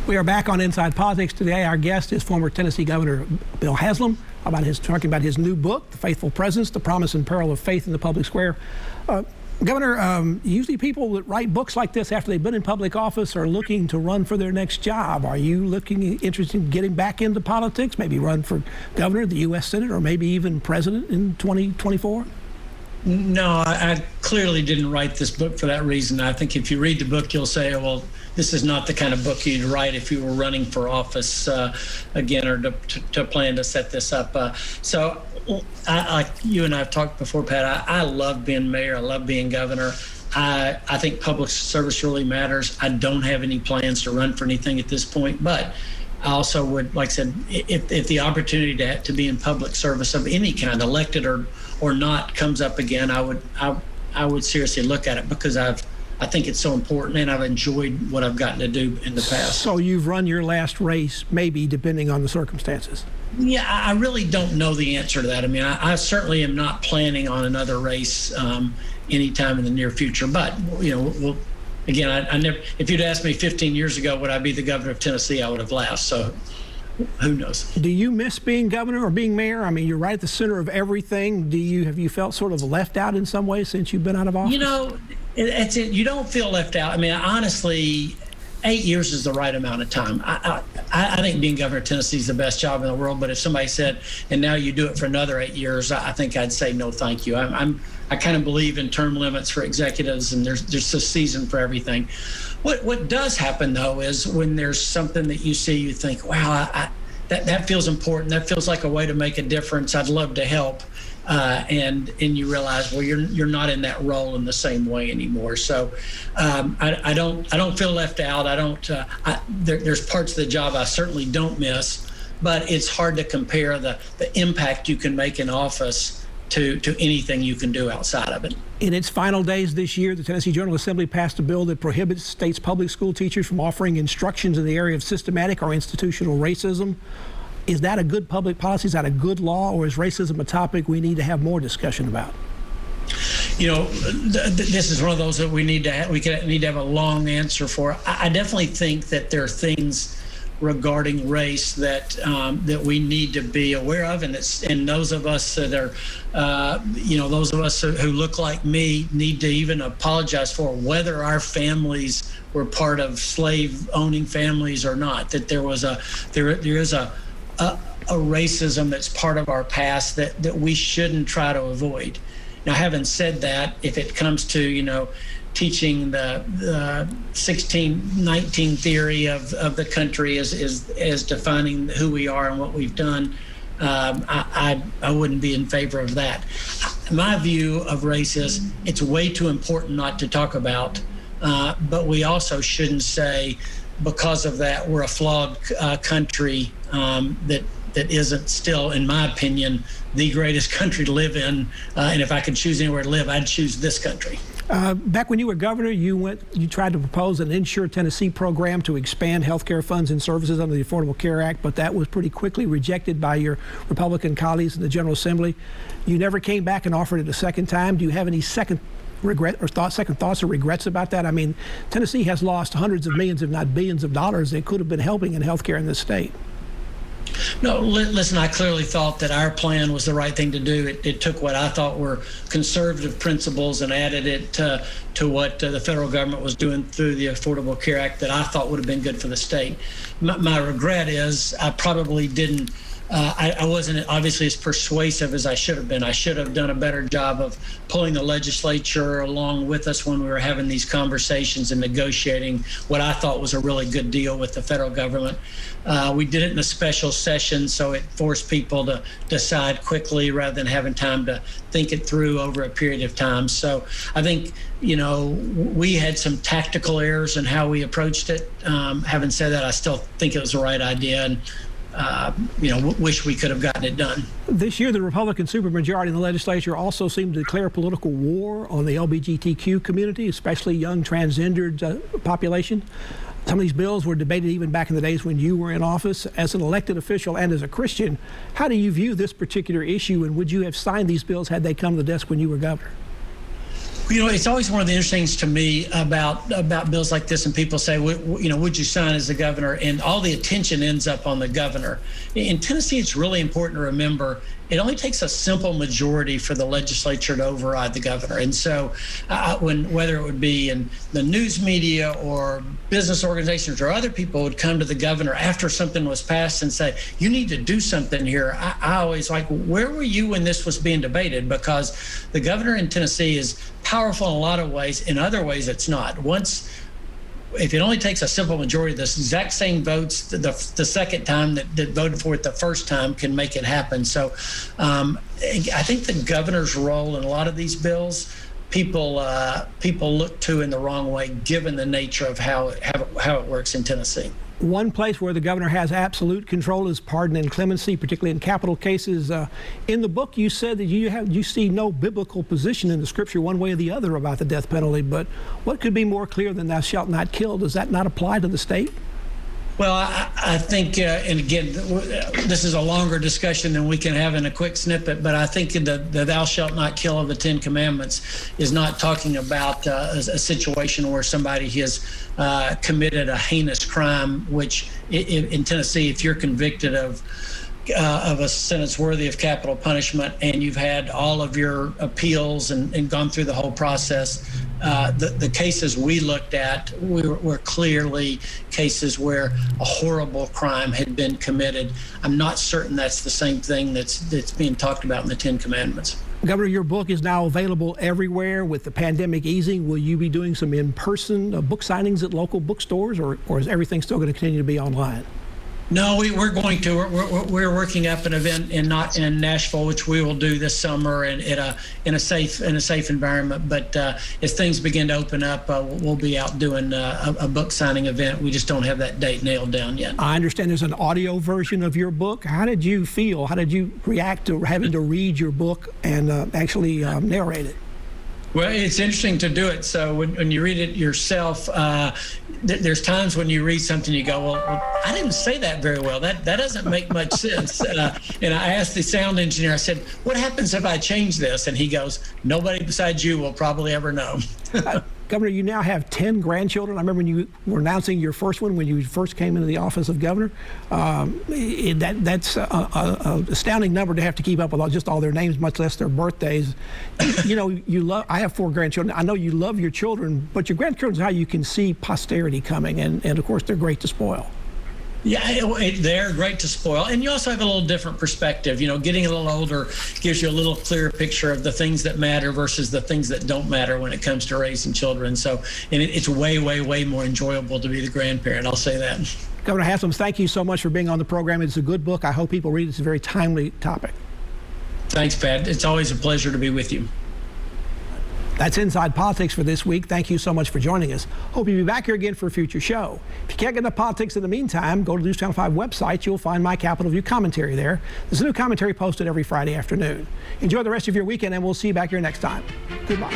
We are back on Inside Politics today. Our guest is former Tennessee Governor Bill Haslam, talking about his new book, The Faithful Presence, The Promise and Peril of Faith in the Public Square. Governor, usually people that write books like this after they've been in public office are looking to run for their next job. Are you interested in getting back into politics, maybe run for governor, the U.S. Senate, or maybe even president in 2024? No, I clearly didn't write this book for that reason. I think if you read the book, you'll say, well, this is not the kind of book you'd write if you were running for office again, or to plan to set this up. So like you and I have talked before, Pat, I love being mayor. I love being governor. I think public service really matters. I don't have any plans to run for anything at this point, but I also would, like I said, if the opportunity to be in public service of any kind, elected or not, comes up again, I would seriously look at it, because I think it's so important, and I've enjoyed what I've gotten to do in the past. So you've run your last race, maybe, depending on the circumstances? Yeah, I really don't know the answer to that. I mean, I certainly am not planning on another race anytime in the near future. But, again, I never. If you'd asked me 15 years ago, would I be the governor of Tennessee, I would have laughed. So who knows? Do you miss being governor or being mayor? I mean, you're right at the center of everything. Have you felt sort of left out in some way since you've been out of office? You don't feel left out. I mean, honestly, 8 years is the right amount of time. I think being governor of Tennessee is the best job in the world. But if somebody said, and now you do it for another 8 years, I think I'd say no, thank you. I kind of believe in term limits for executives, and there's a season for everything. What does happen, though, is when there's something that you see, you think, wow, that feels important. That feels like a way to make a difference. I'd love to help. And you realize, well, you're not in that role in the same way anymore. So I don't feel left out. There's parts of the job I certainly don't miss, but it's hard to compare the impact you can make in office to anything you can do outside of it. In its final days this year, the Tennessee General Assembly passed a bill that prohibits state's public school teachers from offering instructions in the area of systematic or institutional racism. Is that a good public policy? Is that a good law? Or is racism a topic we need to have more discussion about? This is one of those that we need to have a long answer for. I definitely think that there are things regarding race that we need to be aware of, and those of us that are, those of us who look like me need to even apologize for, whether our families were part of slave-owning families or not. That there is a racism that's part of our past that we shouldn't try to avoid. Now, having said that, if it comes to, teaching the 1619 theory of the country as defining who we are and what we've done, I wouldn't be in favor of that. My view of race is it's way too important not to talk about, but we also shouldn't say, because of that, we're a flawed country that isn't still, in my opinion, the greatest country to live in. And if I could choose anywhere to live, I'd choose this country. Back when you were governor, you tried to propose an Insure Tennessee program to expand health care funds and services under the Affordable Care Act, but that was pretty quickly rejected by your Republican colleagues in the General Assembly. You never came back and offered it a second time. Do you have any second thoughts or regrets about that? I mean, Tennessee has lost hundreds of millions, if not billions of dollars that could have been helping in health care in this state. No, listen, I clearly thought that our plan was the right thing to do. It took what I thought were conservative principles and added it to what the federal government was doing through the Affordable Care Act that I thought would have been good for the state. My regret is I probably didn't. I wasn't obviously as persuasive as I should have been. I should have done a better job of pulling the legislature along with us when we were having these conversations and negotiating what I thought was a really good deal with the federal government. We did it in a special session, so it forced people to decide quickly rather than having time to think it through over a period of time. So I think, we had some tactical errors in how we approached it. Having said that, I still think it was the right idea, and wish we could have gotten it done. This year, the Republican supermajority in the legislature also seemed to declare political war on the LGBTQ community, especially young transgendered population. Some of these bills were debated even back in the days when you were in office. As an elected official and as a Christian, how do you view this particular issue, and would you have signed these bills had they come to the desk when you were governor? It's always one of the interesting things to me about bills like this, and people say, would you sign as the governor? And all the attention ends up on the governor. In Tennessee, it's really important to remember it only takes a simple majority for the legislature to override the governor. And so whether it would be in the news media or business organizations or other people would come to the governor after something was passed and say, you need to do something here. I always where were you when this was being debated? Because the governor in Tennessee is powerful in a lot of ways. In other ways, it's not. If it only takes a simple majority, the exact same votes the second time that voted for it the first time can make it happen. So I think the governor's role in a lot of these bills, people look to in the wrong way, given the nature of how it works in Tennessee. One place where the governor has absolute control is pardon and clemency, particularly in capital cases. In the book, you said that you see no biblical position in the scripture one way or the other about the death penalty, but what could be more clear than thou shalt not kill? Does that not apply to the state? Well, I think, and again, this is a longer discussion than we can have in a quick snippet, but I think the thou shalt not kill of the 10 Commandments is not talking about a situation where somebody has committed a heinous crime, which in Tennessee, if you're convicted of a sentence worthy of capital punishment and you've had all of your appeals and gone through the whole process, the cases we looked at were clearly cases where a horrible crime had been committed. I'm not certain that's the same thing that's being talked about in the 10 Commandments. Governor, your book is now available everywhere. With the pandemic easing, will you be doing some in-person book signings at local bookstores, or is everything still going to continue to be online? No, we're going to. We're working up an event in Nashville, which we will do this summer, and in a safe environment. But as things begin to open up, we'll be out doing a book signing event. We just don't have that date nailed down yet. I understand there's an audio version of your book. How did you feel? How did you react to having to read your book and actually narrate it? Well, it's interesting to do it. So when you read it yourself, there's times when you read something, you go, well, I didn't say that very well. That doesn't make much sense. And I asked the sound engineer, I said, what happens if I change this? And he goes, nobody besides you will probably ever know. Governor, you now have 10 grandchildren. I remember when you were announcing your first one when you first came into the office of governor. That's an astounding number to have to keep up with just all their names, much less their birthdays. I have 4 grandchildren. I know you love your children, but your grandchildren is how you can see posterity coming, and of course they're great to spoil. Yeah, they're great to spoil. And you also have a little different perspective. Getting a little older gives you a little clearer picture of the things that matter versus the things that don't matter when it comes to raising children. So, and it's way, way, way more enjoyable to be the grandparent. I'll say that. Governor Haslam, thank you so much for being on the program. It's a good book. I hope people read it. It's a very timely topic. Thanks, Pat. It's always a pleasure to be with you. That's Inside Politics for this week. Thank you so much for joining us. Hope you'll be back here again for a future show. If you can't get enough politics in the meantime, go to the NewsChannel 5 website. You'll find my Capitol View commentary there. There's a new commentary posted every Friday afternoon. Enjoy the rest of your weekend, and we'll see you back here next time. Goodbye.